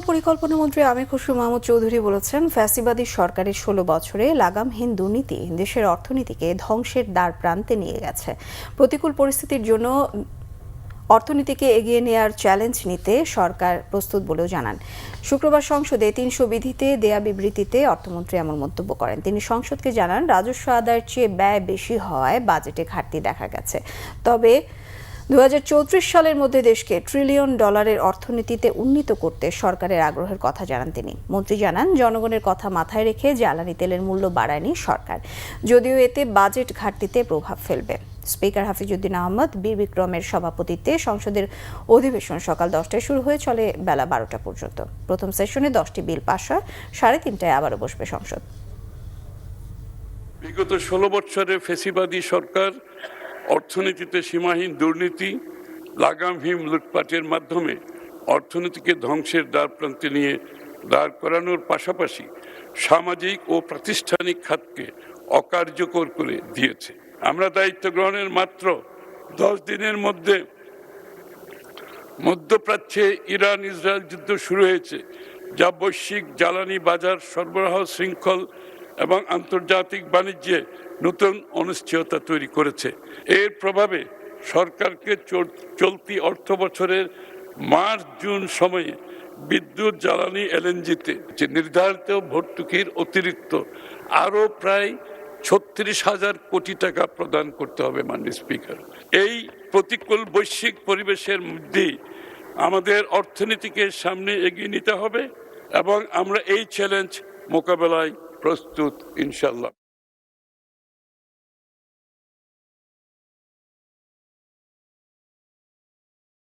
পরিকল্পনা মন্ত্রী আমির খসরু মাহমুদ চৌধুরী বলেছেন, ফ্যাসিবাদী সরকারের ১৬ বছরে লাগামহীন দুর্নীতি দেশের অর্থনীতিকে ধ্বংসের দ্বার প্রান্তে নিয়ে গেছে। প্রতিকূল পরিস্থিতির জন্য অর্থনীতিকে এগিয়ে নেওয়ার চ্যালেঞ্জ নিতে সরকার প্রস্তুত বলেও জানান। শুক্রবার সংসদে ৩০০ বিধিতে দেয়া বিবৃতিতে অর্থমন্ত্রী এমন মন্তব্য করেন। তিনি সংসদকে জানান, রাজস্ব আদায়ের চেয়ে ব্যয় বেশি হওয়ায় বাজেটে ঘাটতি দেখা গেছে। তবে ২০৩৪ সালের মধ্যে দেশকে $1 ট্রিলিয়ন অর্থনীতিতে উন্নীত করতে সরকারের আগ্রহের কথা জানান তিনি। মন্ত্রী জানান, জনগণের কথা মাথায় রেখে জ্বালানি তেলের মূল্য বাড়ায়নি সরকার, যদিও এতে বাজেট ঘাটতিতে প্রভাব ফেলবে। স্পিকার হাফিজউদ্দিন আহমদ বীর বিক্রমের সভাপতিত্বে সংসদের অধিবেশন সকাল 10টায় শুরু হয়ে চলে বেলা 12টা পর্যন্ত। প্রথম সেশনে 10টি বিল পাস হয়, 3:30টায় আবারও বসবে সংসদ। বিগত 16 বছরে ফ্যাসিবাদী সরকার অর্থনীতিতে সীমাহীন দুর্নীতি, লাগামহীন লুটপাটের মাধ্যমে অর্থনীতিকে ধ্বংসের দ্বারপ্রান্তে নিয়ে দাঁড় করানোর পাশাপাশি সামাজিক ও প্রাতিষ্ঠানিক খাতকে অকার্যকর করে দিয়েছে। আমরা দায়িত্ব গ্রহণের মাত্র 10 দিনের মধ্যে মধ্যপ্রাচ্যে ইরান ইসরায়েল যুদ্ধ শুরু হয়েছে, যা বৈশ্বিক জ্বালানি বাজার সরবরাহ শৃঙ্খল এবং আন্তর্জাতিক বাণিজ্যে নতুন অনিশ্চয়তা তৈরি করেছে। এর প্রভাবে সরকারকে চলতি অর্থ বছরের মার্চ-জুন সময়ে বিদ্যুৎ, জ্বালানি, এলএনজিতে যে নির্ধারিত ভর্তুকির অতিরিক্ত আরও প্রায় ৩৬,০০০ কোটি টাকা প্রদান করতে হবে। মাননীয় স্পিকার, এই প্রতিকূল বৈশ্বিক পরিবেশের মধ্যেই আমাদের অর্থনীতিকে সামনে এগিয়ে নিতে হবে এবং আমরা এই চ্যালেঞ্জ মোকাবেলায় প্রস্তুত ইনশাআল্লাহ।